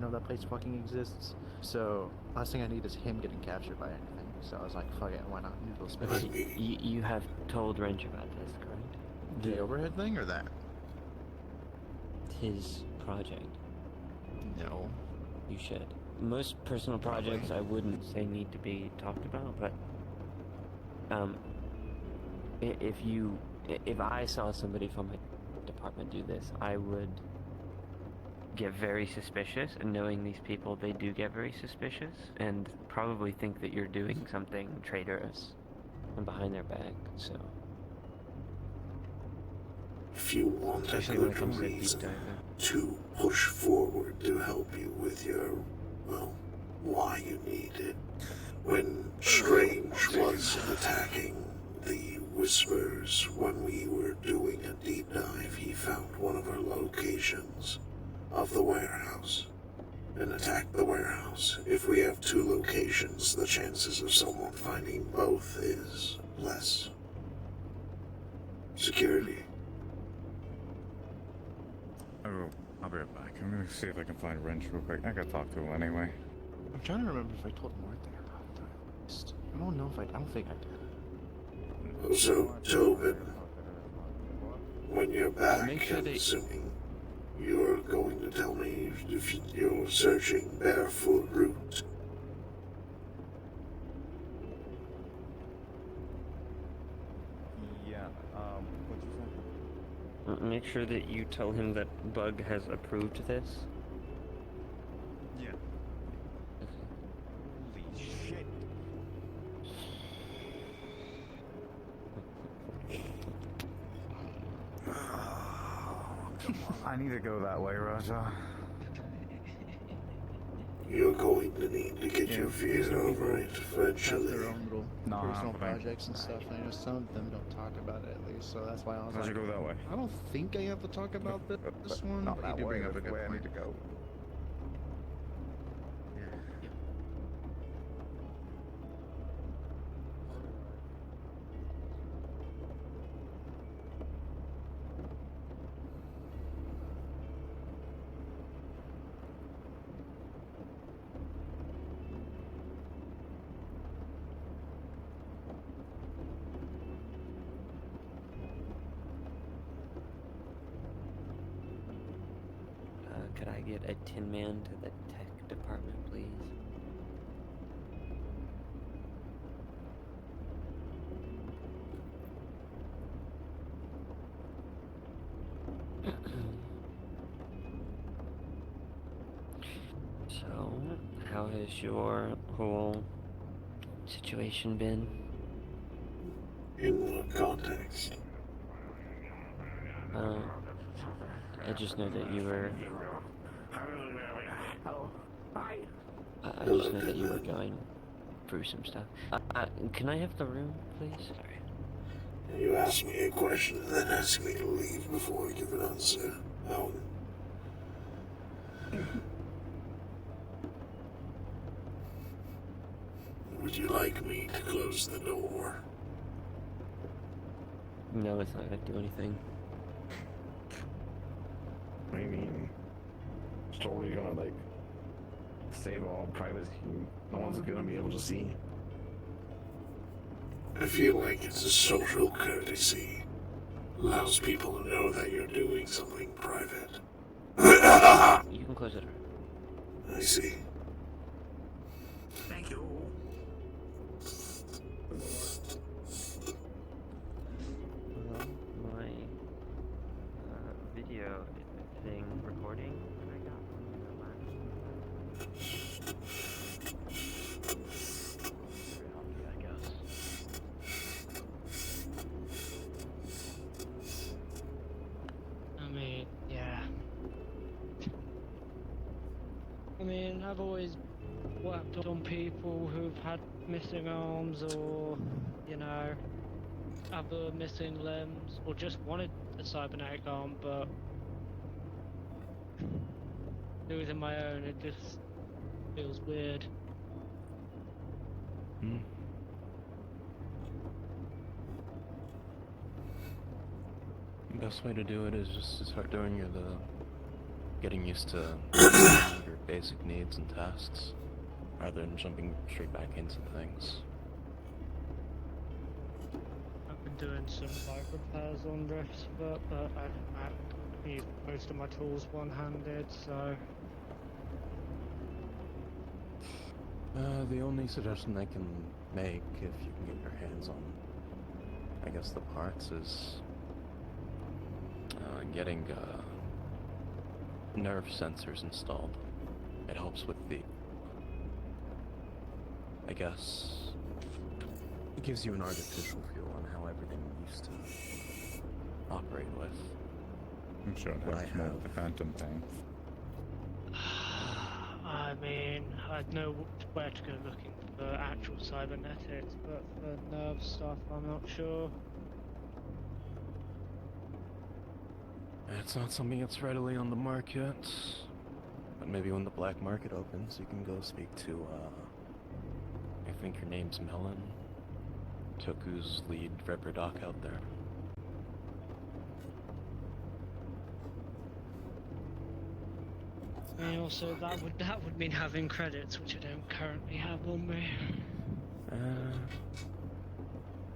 know that place fucking exists. So last thing I need is him getting captured by anything. So I was like, fuck it, why not neutral space? Okay, you have told Wrench about this, correct? The overhead thing or that? His project. No. You should. Most personal projects I wouldn't say need to be talked about, but if I saw somebody from my department do this, I would get very suspicious, and knowing these people, they do get very suspicious, and probably think that you're doing something traitorous and behind their back, so... If you want a Especially when it good comes to deep reason diving. to push forward to help you with your, well, why you need it. When Strange was attacking the Whispers, when we were doing a deep dive, he found one of our locations of the warehouse and attacked the warehouse. If we have two locations, the chances of someone finding both is less. Security. I'll be right back. I'm gonna see if I can find Wrench real quick. I gotta talk to him anyway. I'm trying to remember if I told Martha about that. I don't know if I don't think I did. So, Tobin, when you're back, make sure I'm they- assuming you're going to tell me if you're searching Barefoot Root. Yeah, what'd you say? Make sure that you tell him that Bug has approved this. Yeah. Holy shit. Come on. I need to go that way, Raja. You're going to need to get your feet over it Have eventually. their own little No, personal I'm fine. projects and stuff. I know some of them don't talk about it at least, so that's why I was I should like, go that way. I don't think I have to talk about this one. Not but that you do way, bring up a that's the good way I point. need to go. Could I get a tin man to the tech department, please? So, how has your whole situation been? In what context? I just know that you were... I just know that you were going through some stuff. Can I have the room, please? Sorry. You ask me a question and then ask me to leave before I give an answer. How? Would you like me to close the door? No, it's not gonna do anything. I mean, it's totally gonna like save all privacy. No one's gonna be able to see. I feel like it's a social courtesy. Allows people to know that you're doing something private. You can close it. I see. Thank you. My video thing recording that I got from the last. I guess. I mean, yeah. I mean, I've always worked on people who've had missing arms or, you know, other missing limbs, or just wanted a cybernetic arm, but losing my own, it just feels weird. Best way to do it is just to start doing the getting used to your basic needs and tasks, rather than jumping straight back into things. I've been doing some light repairs on Rifts, but I use most of my tools one-handed, so The only suggestion I can make, if you can get your hands on, I guess, the parts, is getting nerve sensors installed. It helps with the, I guess, it gives you an artificial feel on how everything used to operate with. I'm sure it What helps I more have. with the phantom thing. I mean, I'd know where to go looking for actual cybernetics, but for nerve stuff, I'm not sure. It's not something that's readily on the market, but maybe when the black market opens, you can go speak to, I think your name's Melon, Toku's lead Ripper Doc out there. And also, that would mean having credits, which I don't currently have on me.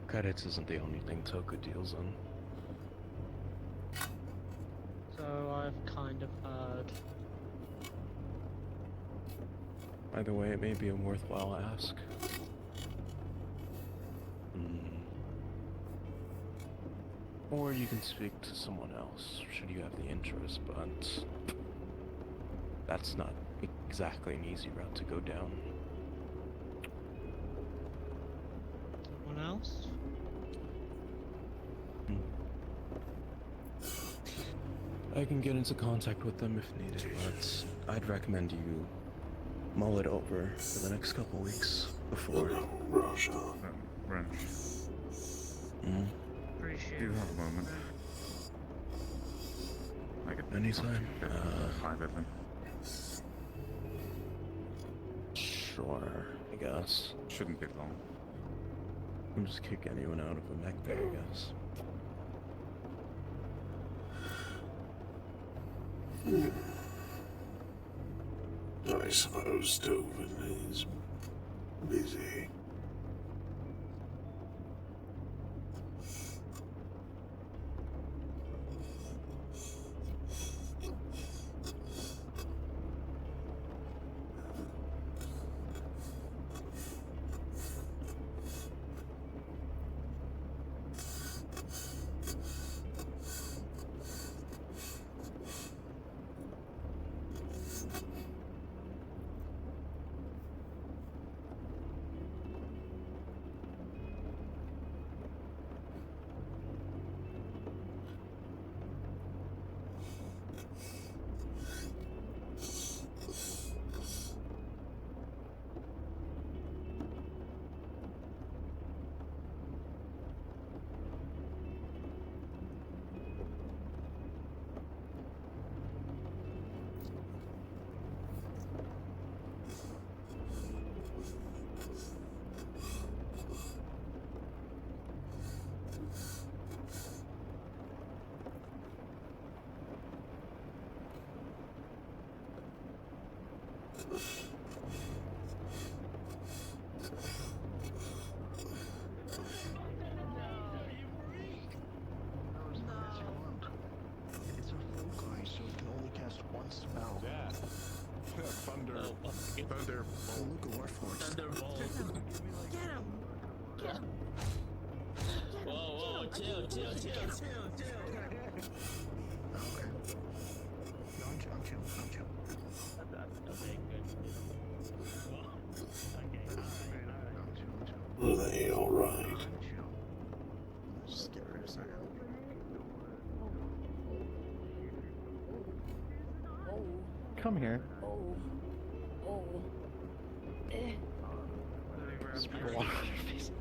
Credits isn't the only thing Toku deals in. So I've kind of heard. Either way, it may be a worthwhile ask. Or you can speak to someone else, should you have the interest, but that's not exactly an easy route to go down. Someone else? I can get into contact with them if needed, but I'd recommend you mull it over for the next couple weeks before. Rush on. Wrench, Appreciate do you it. have a moment? I could Anytime. privately. Sure, I guess. Shouldn't be long. I'll just kick anyone out of a mech bay, I guess. I suppose Dovin is busy. It's a full guy, so it can only cast one spell. Yeah. Thunder. Thunder. Luca Warforged. Okay. No, I'm chill. Are they alright? Just get rid of something. Come here. Spray water on your face.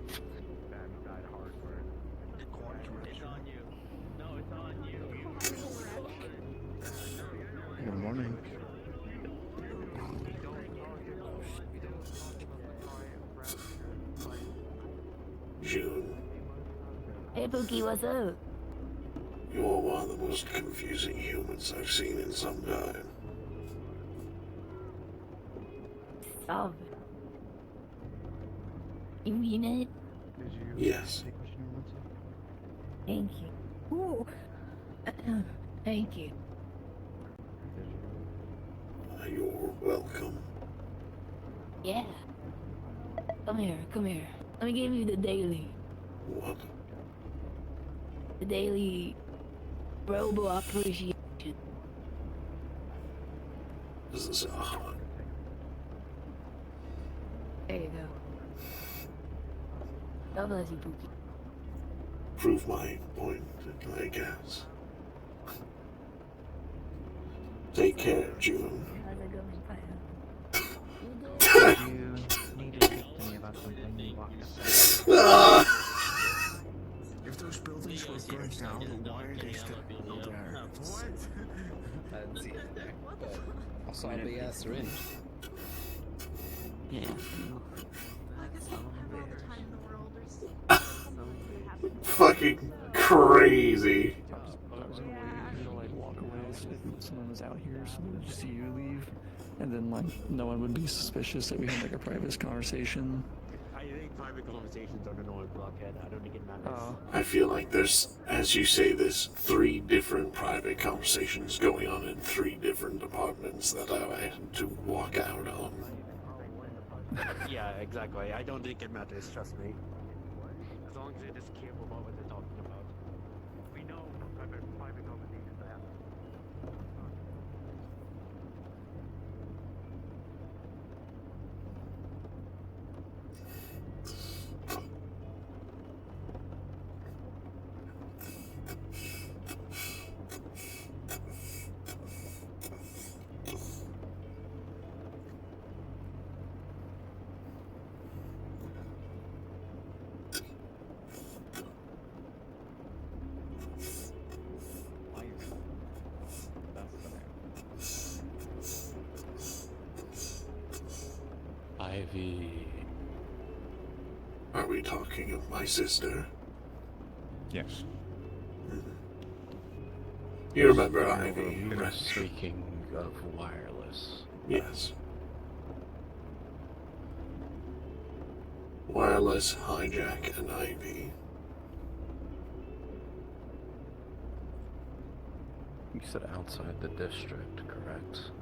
Good morning. June, Hey Pookie, what's up? you're one of the most confusing humans I've seen in some time. Solve it. You mean it? Yes. Thank you. Ooh. Thank you. You're welcome. Yeah. Come here, come here. Let me give you the daily. What? The daily robo appreciation. Is this a hug? There you go. God bless you, Pookie. Prove my point, I guess. Take care, June. How's it going, Pio? You needed to speak to me about something you walked up. If those buildings were burnt down, why are they still there? What? I didn't see it there, but I saw a big ass syringe. Yeah. Fucking crazy. I was gonna wait to like walk away if someone was out here, so we would see you leave, and then like no one would be suspicious that we had like a private conversation. I think private conversations are the noise blockhead. I don't think it matters. I feel like there's, as you say, there's 3 different private conversations going on in 3 different departments that I had to walk out on. Yeah, exactly. I don't think it matters, trust me. As long as you're just careful about what they're talking about. We know private conversations are happening. Ivy. Are we talking of my sister? Yes. You remember Ivy, We were right? speaking of wireless. Yes. Wireless, Hijack, and Ivy. You said outside the district, correct?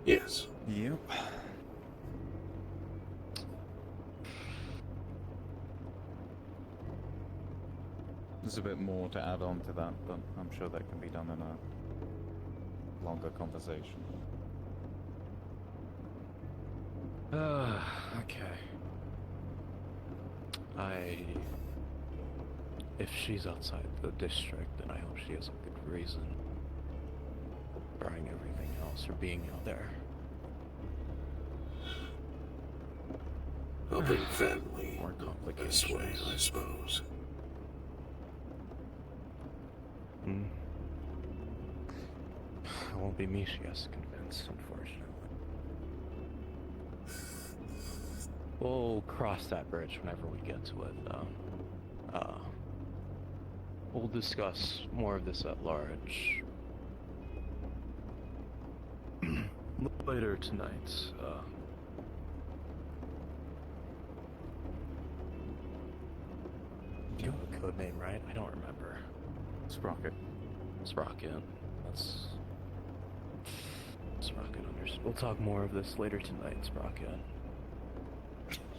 Yes. Yep. There's a bit more to add on to that, but I'm sure that can be done in a longer conversation. Okay. If she's outside the district, then I hope she has a good reason. Barring everything else, or being out there. Helping family More this way, complications. I suppose. Hmm. It won't be me she has to convince, unfortunately. We'll cross that bridge whenever we get to it, though. We'll discuss more of this at large later tonight. You have a code name, right? I don't remember. Sprocket. Sprocket. That's Sprocket understood. We'll talk more of this later tonight, Sprocket.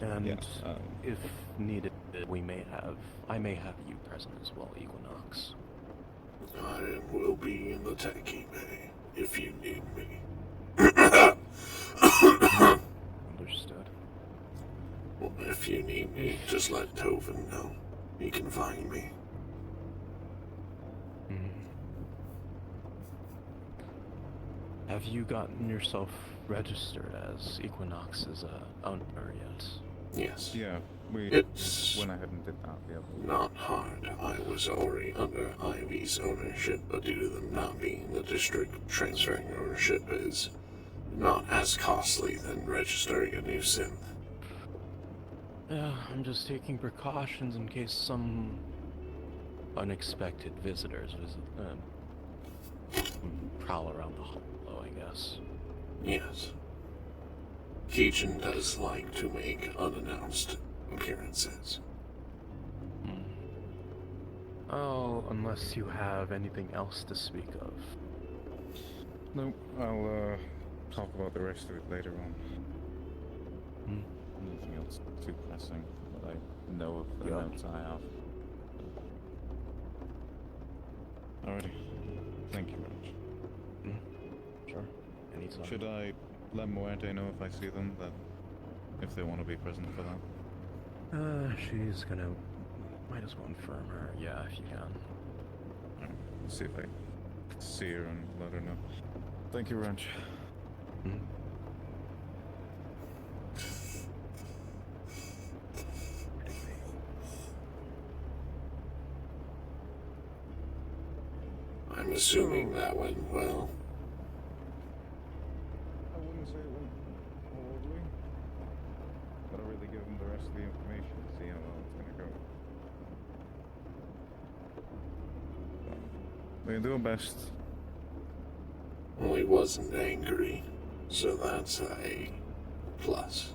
And Yeah, if needed, I may have you present as well, Equinox. I will be in the techie bay if you need me. Understood. Well, if you need me, just let Tovin know. He can find me. Have you gotten yourself registered as Equinox's owner yet? Yes. Yeah, we It's went ahead and did that the other not hard. I was already under Ivy's ownership, but due to them not being in the district, transferring ownership is not as costly than registering a new synth. Yeah, I'm just taking precautions in case some unexpected visitors prowl around the hollow, I guess. Yes. Keachin does like to make unannounced appearances. Oh, unless you have anything else to speak of. Nope, I'll talk about the rest of it later on. Nothing else too pressing that I know of the notes I have. Alrighty. Thank you, Raj. Sure. Anytime. Should I let Muerte know if I see them, that if they want to be present for that? She's gonna... Might as well inform her, yeah, if you can. Alright, see if I see her and let her know. Thank you, Raj. I'm assuming that went well. I wouldn't say it went horribly. Gotta really give them the rest of the information to see how well it's gonna go. We can do our best. Well, he wasn't angry, so that's a plus.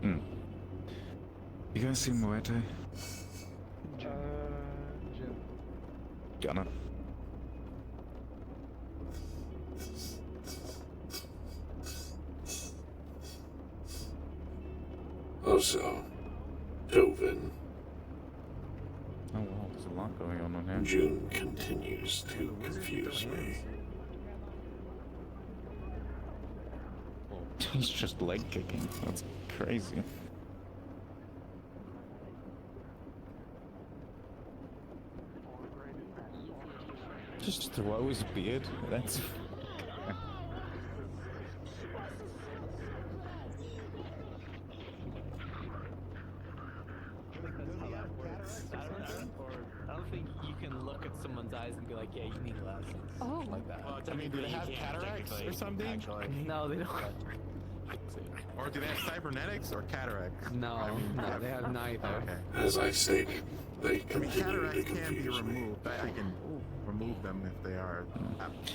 You guys see Muerte? Jim. Gunner. Also, Dovin. Oh wow, there's a lot going on here. June continues to confuse me. He's just leg kicking. That's crazy. Just throw his beard. That's. I don't think you can look at someone's eyes and be like, yeah, you need glasses. Oh. Like that. I mean, do they have cataracts or something? No, they don't. Or do they have cybernetics or cataracts? No, no, they have neither. Okay. As I stated, they I mean, continue to cataracts can be confuse me. removed. I can remove them if they are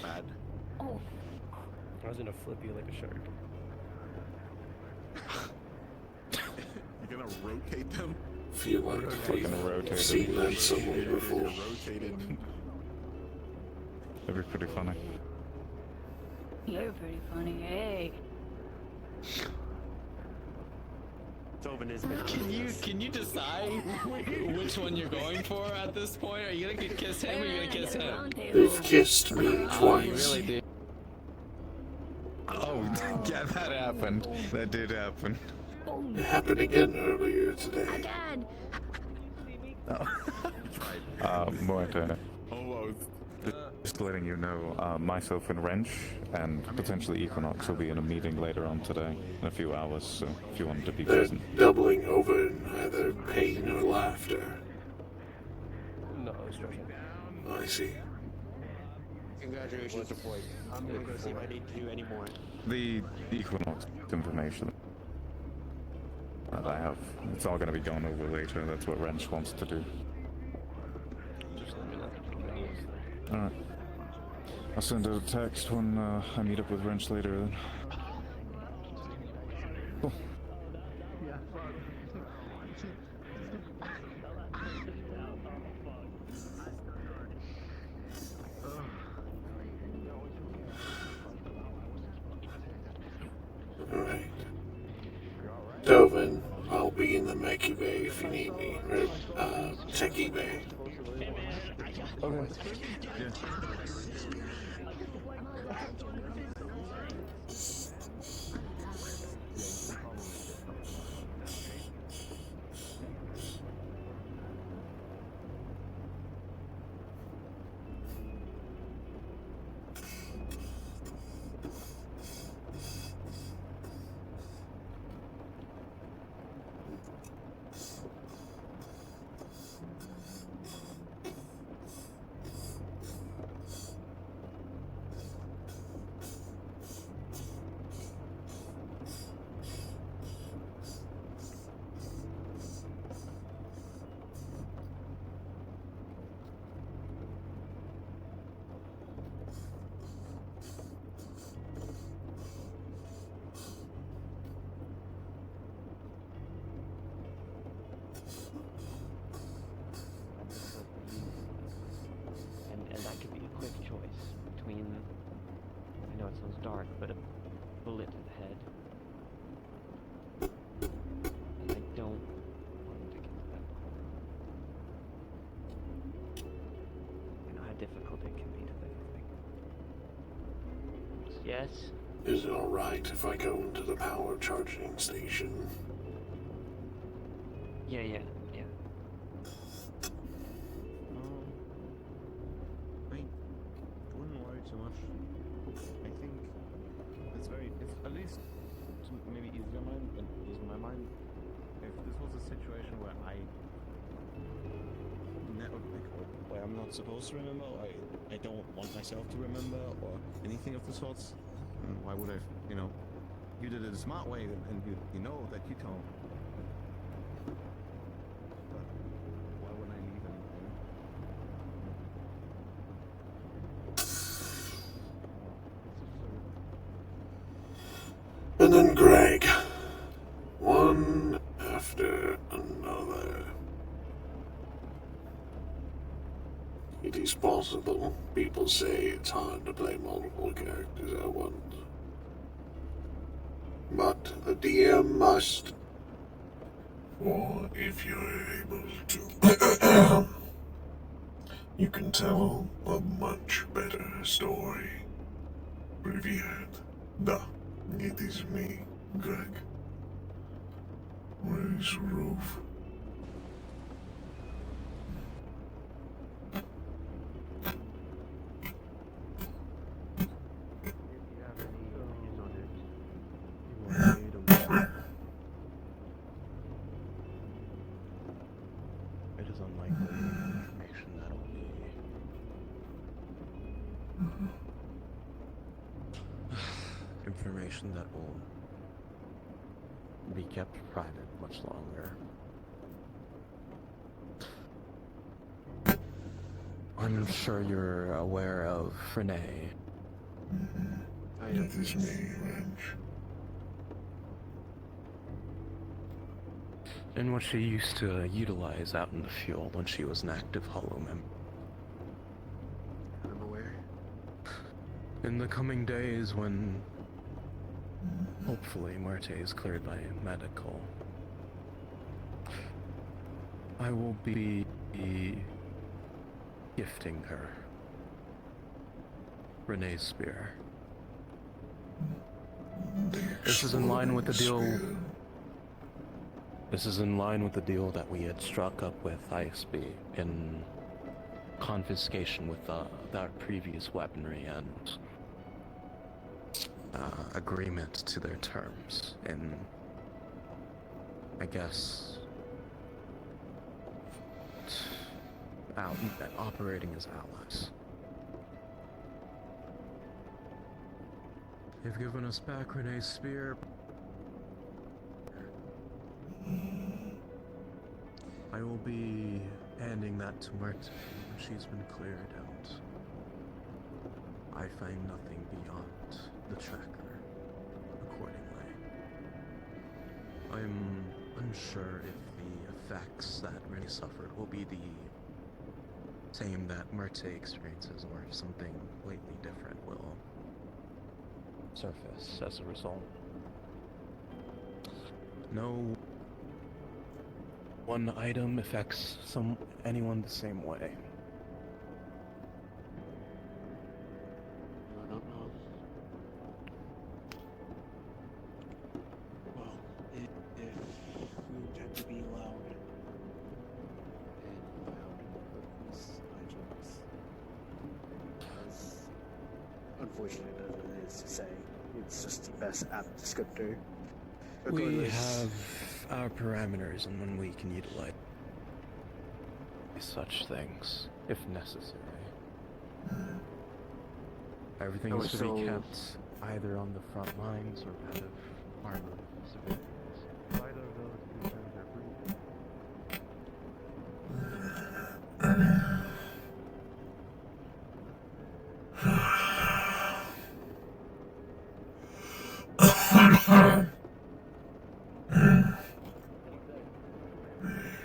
bad. Oh. I was gonna flip you like a shark. You're gonna rotate them? Feel like Fucking rotate I've seen that somewhere before. Rotated. That'd be pretty funny. You're pretty funny, hey. Tobin is Can you decide which one you're going for at this point? Are you gonna kiss him or are you gonna kiss him? They've kissed me twice. Really, dude? Oh, yeah, that happened. That did happen. It happened again earlier today. Dad. Muerte. Almost. Just letting you know, myself and Wrench and potentially Equinox will be in a meeting later on today in a few hours, so if you wanted to be They're present. doubling over in either pain or laughter. No, it's joking. I see. Congratulations. I'm gonna go see if I need to do any more. The Equinox information that I have, it's all going to be gone over later. That's what Wrench wants to do. Just let me know. Alright. I'll send out a text when I meet up with Wrench later then. Cool. Alright. Dovin, I'll be in the Meki Bay if you need me. Or, Techie Bay. Okay. bullet to the head. And I don't want to get to that point. You know how difficult it can be to live with me. Yes? Is it alright if I go into the power charging station? Yeah. I wouldn't worry too much. I think it's at least to maybe ease your mind and ease my mind. If this was a situation where where I'm not supposed to remember, or I don't want myself to remember, or anything of the sorts, why would I? You did it a smart way, and you know that you don't. But why would I leave anything? And then Greg. One after another. It is possible. People say it's hard to play multiple characters at once. But the DM must. Or if you're able to, you can tell a much better story. Привет. Да, it is me, Greg. Where's Roof? It is unlikely information that'll be information that will be kept private much longer. I'm sure you're aware of Renee. It is me, Wrench. And what she used to utilize out in the field when she was an active Hollow member. I'm aware. In the coming days when hopefully Marte is cleared by medical, I will be gifting her Renee's spear. This is in line with the deal. This is in line with the deal that we had struck up with ISB in confiscation with our previous weaponry and agreement to their terms, and I guess operating as allies. They've given us back Renee's spear. I will be handing that to Marte when she's been cleared out. I find nothing beyond the tracker, accordingly. I'm unsure if the effects that Renee suffered will be the same that Marte experiences, or if something completely different will surface as a result. No one item affects anyone the same way. I don't know. Well, if we intend to be loud and proud of these items, as unfortunate as it is to say, it's just the best apt descriptor. We Regardless- have our parameters on when we can utilize such things, if necessary. Everything is to be kept either on the front lines or out of armor civilians. Either of those concerns are brief.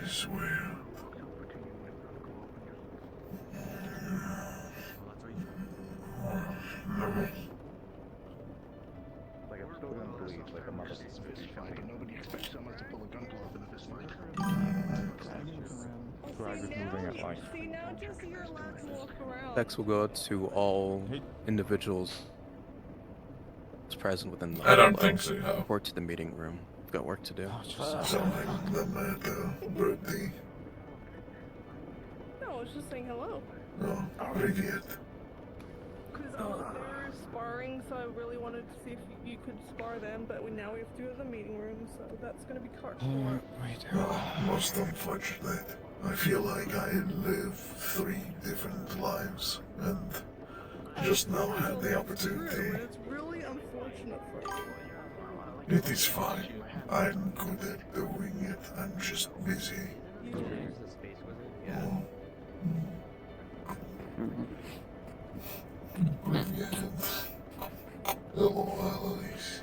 Swear. still going to bleed like a mother. Nobody expects someone to pull a gun club in a fist fight. Greg is moving at like. See, now Jesse, you're allowed to walk around. Text will go out to all individuals present within the I don't think so. report to the meeting room. We've got work to do. Something the matter, Bertie? No, I was just saying hello. Oh, привет. Because they were sparring, so I really wanted to see if you could spar them, but now we have to go to the meeting room, so that's gonna be cut short. Oh, most unfortunate. I feel like I live 3 different lives, and just now had the opportunity. It's really unfortunate for you. It is fine. I'm good at doing it. I'm just busy. Oh. Привет. Hello, Alice.